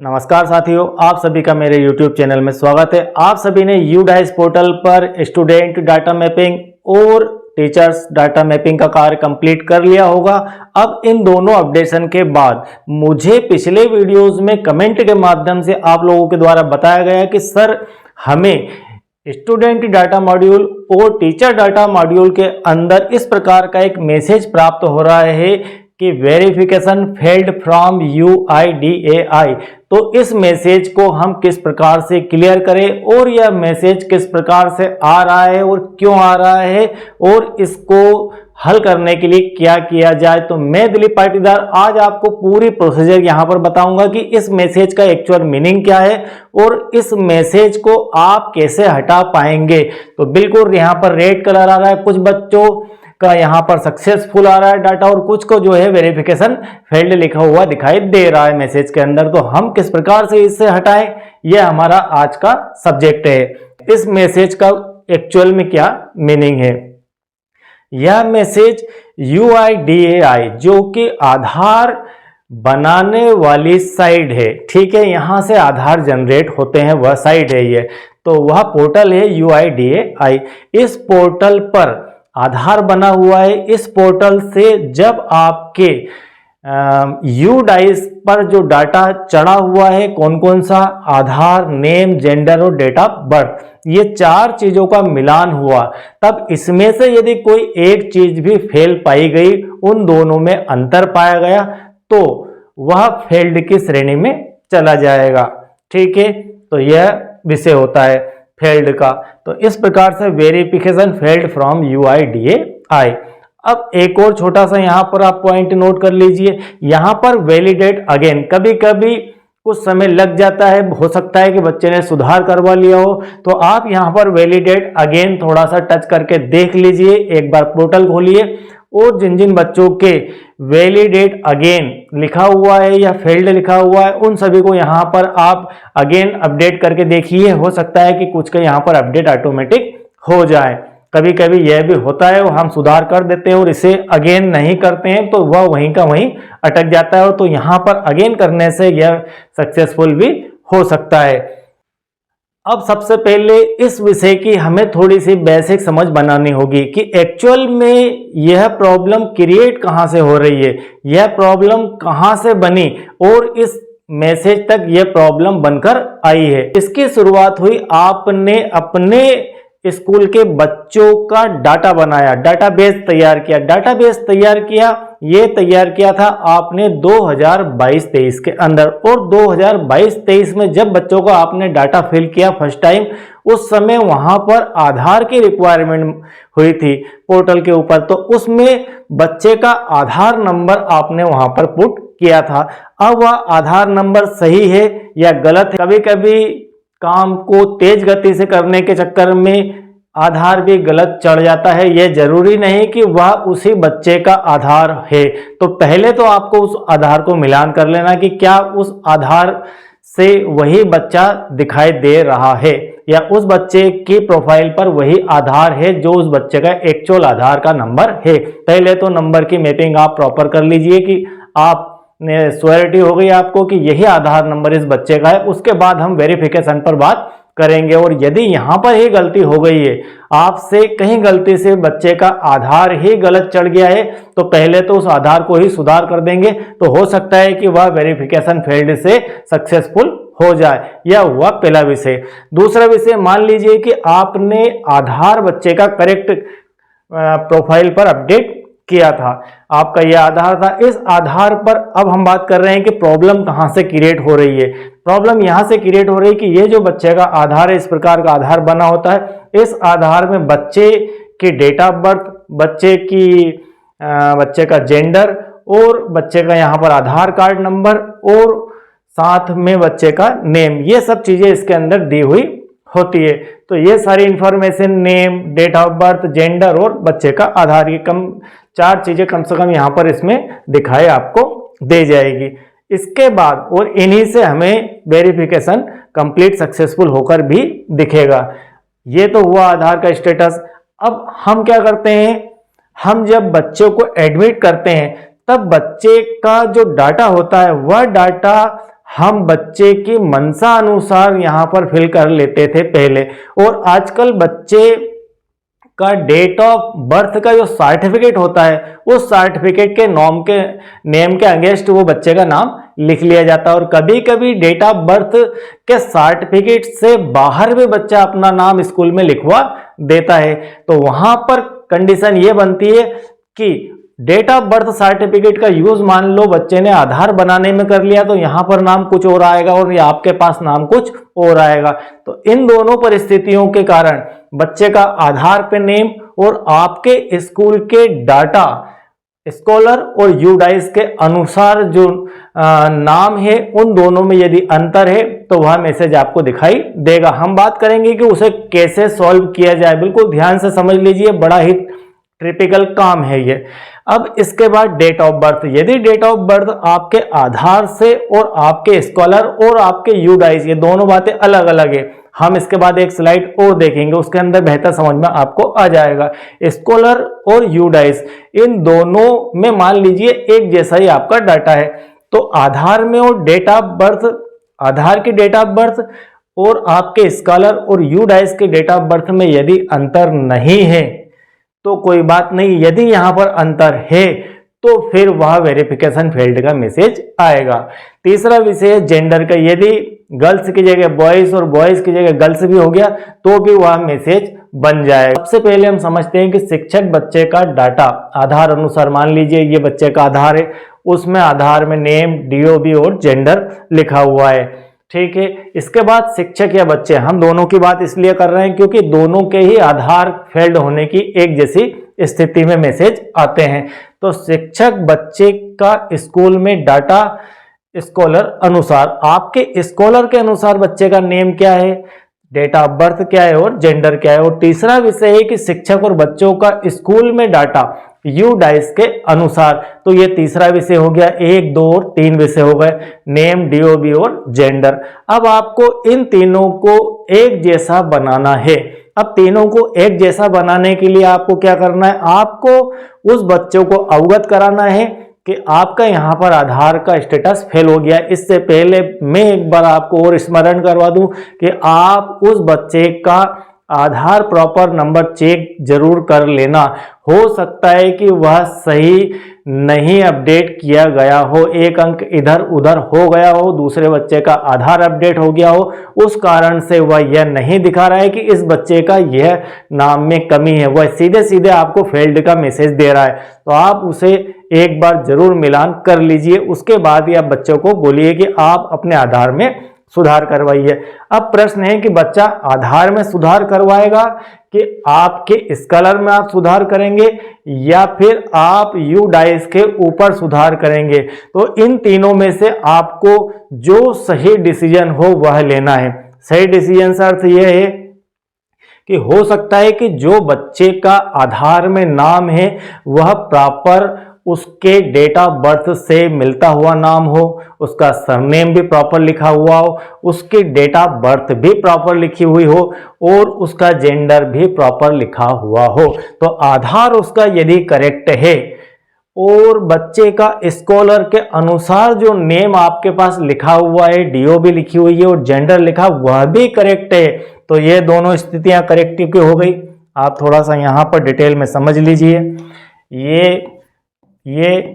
नमस्कार साथियों, आप सभी का मेरे YouTube चैनल में स्वागत है। आप सभी ने UDICE पोर्टल पर स्टूडेंट डाटा मैपिंग और टीचर्स डाटा मैपिंग का कार्य कंप्लीट कर लिया होगा। अब इन दोनों अपडेशन के बाद मुझे पिछले वीडियोस में कमेंट के माध्यम से आप लोगों के द्वारा बताया गया कि सर हमें स्टूडेंट डाटा मॉड्यूल और टीचर डाटा मॉड्यूल के अंदर इस प्रकार का एक मैसेज प्राप्त हो रहा है कि वेरिफिकेशन फेल्ड फ्रॉम UIDAI। तो इस मैसेज को हम किस प्रकार से क्लियर करें और यह मैसेज किस प्रकार से आ रहा है और क्यों आ रहा है और इसको हल करने के लिए क्या किया जाए, तो मैं दिलीप पाटीदार आज आपको पूरी प्रोसीजर यहां पर बताऊंगा कि इस मैसेज का एक्चुअल मीनिंग क्या है और इस मैसेज को आप कैसे हटा पाएंगे। तो बिल्कुल यहां पर रेड कलर आ रहा है, कुछ बच्चों का यहाँ पर सक्सेसफुल आ रहा है डाटा और कुछ को जो है वेरिफिकेशन फेल्ड लिखा हुआ दिखाई दे रहा है मैसेज के अंदर। तो हम किस प्रकार से इससे हटाएं, यह हमारा आज का सब्जेक्ट है। इस मैसेज का एक्चुअल में क्या मीनिंग है। यह मैसेज UIDAI जो कि आधार बनाने वाली साइट है, ठीक है, यहां से आधार जनरेट होते हैं, वह साइट है ये, तो वह पोर्टल है UIDAI। इस पोर्टल पर आधार बना हुआ है। इस पोर्टल से जब आपके UDICE पर जो डाटा चढ़ा हुआ है, कौन कौन सा, आधार, नेम, जेंडर और डेट ऑफ बर्थ, ये चार चीजों का मिलान हुआ, तब इसमें से यदि कोई एक चीज भी फेल पाई गई, उन दोनों में अंतर पाया गया, तो वह फेल्ड की श्रेणी में चला जाएगा। ठीक है, तो यह विषय होता है फेल्ड का। तो इस प्रकार से वेरिफिकेशन फेल्ड फ्रॉम UIDAI। अब एक और छोटा सा यहां पर आप पॉइंट नोट कर लीजिए, यहां पर वैलिडेट अगेन, कभी कभी कुछ समय लग जाता है, हो सकता है कि बच्चे ने सुधार करवा लिया हो, तो आप यहां पर वैलिडेट अगेन थोड़ा सा टच करके देख लीजिए, एक बार पोर्टल खोलिए और जिन जिन बच्चों के वैलिडेट अगेन लिखा हुआ है या फेल्ड लिखा हुआ है, उन सभी को यहां पर आप अगेन अपडेट करके देखिए। हो सकता है कि कुछ का यहां पर अपडेट ऑटोमेटिक हो जाए, कभी कभी यह भी होता है, वो हम सुधार कर देते हैं और इसे अगेन नहीं करते हैं तो वह वहीं का वहीं अटक जाता है, तो यहां पर अगेन करने से यह सक्सेसफुल भी हो सकता है। अब सबसे पहले इस विषय की हमें थोड़ी सी बेसिक समझ बनानी होगी कि एक्चुअल में यह प्रॉब्लम क्रिएट कहां से हो रही है, यह प्रॉब्लम कहां से बनी और इस मैसेज तक यह प्रॉब्लम बनकर आई है। इसकी शुरुआत हुई, आपने अपने स्कूल के बच्चों का डाटा बनाया, डाटाबेस तैयार किया। डाटाबेस तैयार किया, ये तैयार किया था आपने 2022-23 के अंदर, और 2022-23 में जब बच्चों का आपने डाटा फिल किया फर्स्ट टाइम, उस समय वहां पर आधार की रिक्वायरमेंट हुई थी पोर्टल के ऊपर, तो उसमें बच्चे का आधार नंबर आपने वहां पर पुट किया था। अब वह आधार नंबर सही है या गलत है, कभी कभी काम को तेज गति से करने के चक्कर में आधार भी गलत चढ़ जाता है, यह जरूरी नहीं कि वह उसी बच्चे का आधार है। तो पहले तो आपको उस आधार को मिलान कर लेना कि क्या उस आधार से वही बच्चा दिखाई दे रहा है या उस बच्चे की प्रोफाइल पर वही आधार है जो उस बच्चे का एक्चुअल आधार का नंबर है। पहले तो नंबर की मैपिंग आप प्रॉपर कर लीजिए कि आप श्योरिटी हो गई आपको कि यही आधार नंबर इस बच्चे का है। उसके बाद हम वेरिफिकेशन पर बात करेंगे, और यदि यहां पर ही गलती हो गई है, आपसे कहीं गलती से बच्चे का आधार ही गलत चढ़ गया है, तो पहले तो उस आधार को ही सुधार कर देंगे, तो हो सकता है कि वह वेरिफिकेशन फेल्ड से सक्सेसफुल हो जाए। यह हुआ पहला विषय। दूसरा विषय, मान लीजिए कि आपने आधार बच्चे का करेक्ट प्रोफाइल पर अपडेट किया था, आपका यह आधार था। इस आधार पर अब हम बात कर रहे हैं कि प्रॉब्लम कहां से क्रिएट हो रही है। प्रॉब्लम यहां से क्रिएट हो रही है कि ये जो बच्चे का आधार है, इस प्रकार का आधार बना होता है, इस आधार में बच्चे की डेट ऑफ बर्थ, बच्चे का जेंडर और बच्चे का यहां पर आधार कार्ड नंबर और साथ में बच्चे का नेम, ये सब चीजें इसके अंदर दी हुई होती है। तो ये सारी information, name, date of birth, gender और बच्चे का आधार, ये चार चीजें कम से कम यहां पर इसमें दिखाई आपको दे जाएगी। इसके बाद और इन्हीं से हमें वेरिफिकेशन कंप्लीट सक्सेसफुल होकर भी दिखेगा। ये तो हुआ आधार का स्टेटस। अब हम क्या करते हैं, हम जब बच्चों को एडमिट करते हैं तब बच्चे का जो डाटा होता है वह डाटा हम बच्चे की मंशा अनुसार यहाँ पर फिल कर लेते थे पहले, और आजकल बच्चे का डेट ऑफ बर्थ का जो सर्टिफिकेट होता है उस सर्टिफिकेट के नेम के अगेंस्ट वो बच्चे का नाम लिख लिया जाता है। और कभी कभी डेट ऑफ बर्थ के सर्टिफिकेट से बाहर भी बच्चा अपना नाम स्कूल में लिखवा देता है। तो वहां पर कंडीशन ये बनती है कि डेट ऑफ बर्थ सर्टिफिकेट का यूज मान लो बच्चे ने आधार बनाने में कर लिया, तो यहां पर नाम कुछ और आएगा और या आपके पास नाम कुछ और आएगा। तो इन दोनों परिस्थितियों के कारण बच्चे का आधार पे नेम और आपके स्कूल के डाटा स्कॉलर और यूडाइस के अनुसार जो नाम है उन दोनों में यदि अंतर है तो वह मैसेज आपको दिखाई देगा। हम बात करेंगे कि उसे कैसे सॉल्व किया जाए, बिल्कुल ध्यान से समझ लीजिए, बड़ा ही ट्रिपिकल काम है ये। अब इसके बाद डेट ऑफ बर्थ, यदि डेट ऑफ बर्थ आपके आधार से और आपके स्कॉलर और आपके यूडाइस ये दोनों बातें अलग अलग है, हम इसके बाद एक स्लाइड और देखेंगे, उसके अंदर बेहतर समझ में आपको आ जाएगा। स्कॉलर और यूडाइस इन दोनों में मान लीजिए एक जैसा ही आपका डाटा है, तो आधार में और डेट ऑफ बर्थ, आधार की डेट ऑफ बर्थ और आपके स्कॉलर और यूडाइस के डेट ऑफ बर्थ में यदि अंतर नहीं है तो कोई बात नहीं, यदि यहां पर अंतर है तो फिर वह वेरिफिकेशन फेल्ड का मैसेज आएगा। तीसरा विषय है जेंडर का, यदि गर्ल्स की जगह बॉयज और बॉयज की जगह गर्ल्स भी हो गया तो भी वह मैसेज बन जाएगा। सबसे पहले हम समझते हैं कि शिक्षक बच्चे का डाटा आधार अनुसार, मान लीजिए ये बच्चे का आधार है, उसमें आधार में नेम, डीओबी और जेंडर लिखा हुआ है, ठीक है। इसके बाद शिक्षक या बच्चे, हम दोनों की बात इसलिए कर रहे हैं क्योंकि दोनों के ही आधार फेल्ड होने की एक जैसी स्थिति में मैसेज आते हैं। तो शिक्षक बच्चे का स्कूल में डाटा स्कॉलर अनुसार, आपके स्कॉलर के अनुसार बच्चे का नेम क्या है, डेट ऑफ बर्थ क्या है और जेंडर क्या है। और तीसरा विषय है कि शिक्षक और बच्चों का स्कूल में डाटा यूडाइस के अनुसार, तो ये तीसरा विषय हो गया। 1, 2 और 3 विषय हो गए, नेम, डीओबी और जेंडर। अब आपको इन तीनों को एक जैसा बनाना है। अब तीनों को एक जैसा बनाने के लिए आपको क्या करना है, आपको उस बच्चों को अवगत कराना है कि आपका यहाँ पर आधार का स्टेटस फेल हो गया। इससे पहले मैं एक बार आपको और स्मरण करवा दूं कि आप उस बच्चे का आधार प्रॉपर नंबर चेक जरूर कर लेना। हो सकता है कि वह सही नहीं अपडेट किया गया हो, एक अंक इधर उधर हो गया हो, दूसरे बच्चे का आधार अपडेट हो गया हो, उस कारण से वह यह नहीं दिखा रहा है कि इस बच्चे का यह नाम में कमी है, वह सीधे सीधे आपको फेल्ड का मैसेज दे रहा है। तो आप उसे एक बार जरूर मिलान कर लीजिए, उसके बाद ही आप बच्चों को बोलिए कि आप अपने आधार में सुधार करवाइए। अब प्रश्न है कि बच्चा आधार में सुधार करवाएगा कि आपके स्कॉलर में आप सुधार करेंगे या फिर आप यूडाइस के ऊपर सुधार करेंगे। तो इन तीनों में से आपको जो सही डिसीजन हो वह लेना है। सही डिसीजन का अर्थ यह है कि हो सकता है कि जो बच्चे का आधार में नाम है वह प्रॉपर उसके डेट ऑफ बर्थ से मिलता हुआ नाम हो, उसका सरनेम भी प्रॉपर लिखा हुआ हो, उसकी डेट ऑफ बर्थ भी प्रॉपर लिखी हुई हो और उसका जेंडर भी प्रॉपर लिखा हुआ हो। तो आधार उसका यदि करेक्ट है और बच्चे का स्कॉलर के अनुसार जो नेम आपके पास लिखा हुआ है, डीओबी लिखी हुई है और जेंडर लिखा वह भी करेक्ट है, तो ये दोनों स्थितियां करेक्ट की हो गई। आप थोड़ा सा यहाँ पर डिटेल में समझ लीजिए, ये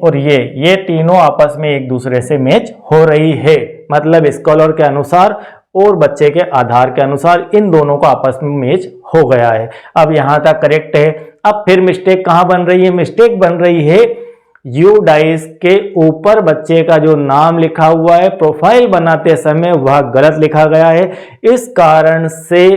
और ये तीनों आपस में एक दूसरे से मैच हो रही है, मतलब स्कॉलर के अनुसार और बच्चे के आधार के अनुसार इन दोनों को आपस में मैच हो गया है। अब यहां तक करेक्ट है। अब फिर मिस्टेक कहां बन रही है, मिस्टेक बन रही है यूडाइस के ऊपर बच्चे का जो नाम लिखा हुआ है प्रोफाइल बनाते समय वह गलत लिखा गया है, इस कारण से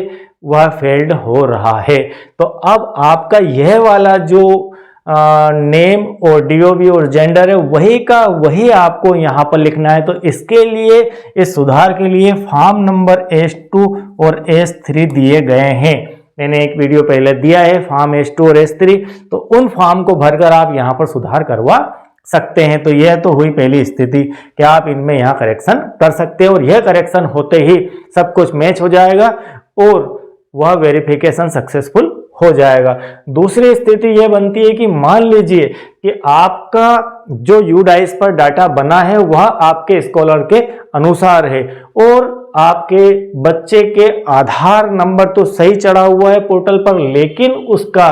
वह फेल्ड हो रहा है। तो अब आपका यह वाला जो नेम और डीओबी और जेंडर है वही का वही आपको यहाँ पर लिखना है। तो इसके लिए, इस सुधार के लिए फॉर्म नंबर S2 और S3 दिए गए हैं। मैंने एक वीडियो पहले दिया है फॉर्म S2 और S3, तो उन फॉर्म को भरकर आप यहाँ पर सुधार करवा सकते हैं। तो यह तो हुई पहली स्थिति कि आप इनमें यहाँ करेक्शन कर सकते हैं और यह करेक्शन होते ही सब कुछ मैच हो जाएगा और वह वेरिफिकेशन सक्सेसफुल हो जाएगा। दूसरी स्थिति यह बनती है कि मान लीजिए कि आपका जो यूडाइस पर डाटा बना है वह आपके स्कॉलर के अनुसार है और आपके बच्चे के आधार नंबर तो सही चढ़ा हुआ है पोर्टल पर, लेकिन उसका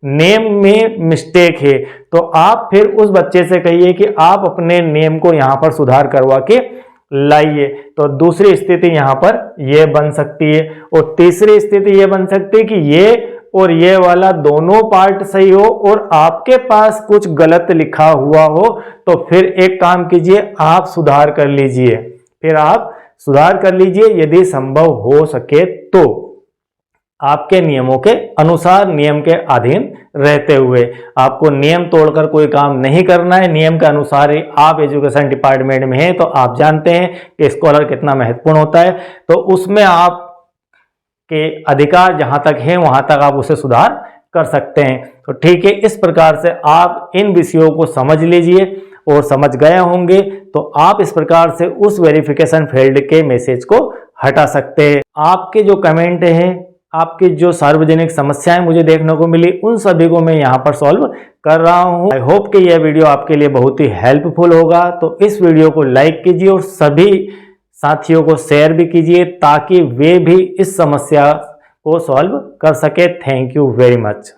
नेम में मिस्टेक है, तो आप फिर उस बच्चे से कहिए कि आप अपने नेम को यहां पर सुधार करवा के लाइए। तो दूसरी स्थिति यहां पर यह बन सकती है। और तीसरी स्थिति यह बन सकती है कि ये और ये वाला दोनों पार्ट सही हो और आपके पास कुछ गलत लिखा हुआ हो, तो फिर एक काम कीजिए, आप सुधार कर लीजिए। फिर आप सुधार कर लीजिए यदि संभव हो सके तो, आपके नियमों के अनुसार, नियम के अधीन रहते हुए। आपको नियम तोड़कर कोई काम नहीं करना है, नियम के अनुसार ही आप एजुकेशन डिपार्टमेंट में हैं तो आप जानते हैं कि स्कॉलर कितना महत्वपूर्ण होता है, तो उसमें आप के अधिकार जहां तक हैं वहां तक आप उसे सुधार कर सकते हैं। तो ठीक है, इस प्रकार से आप इन विषयों को समझ लीजिए और समझ गए होंगे तो आप इस प्रकार से उस वेरिफिकेशन फील्ड के मैसेज को हटा सकते हैं। आपके जो कमेंट हैं, आपकी जो सार्वजनिक समस्याएं मुझे देखने को मिली, उन सभी को मैं यहां पर सॉल्व कर रहा हूं। आई होप कि यह वीडियो आपके लिए बहुत ही हेल्पफुल होगा। तो इस वीडियो को लाइक कीजिए और सभी साथियों को शेयर भी कीजिए ताकि वे भी इस समस्या को सॉल्व कर सके। Thank you very much.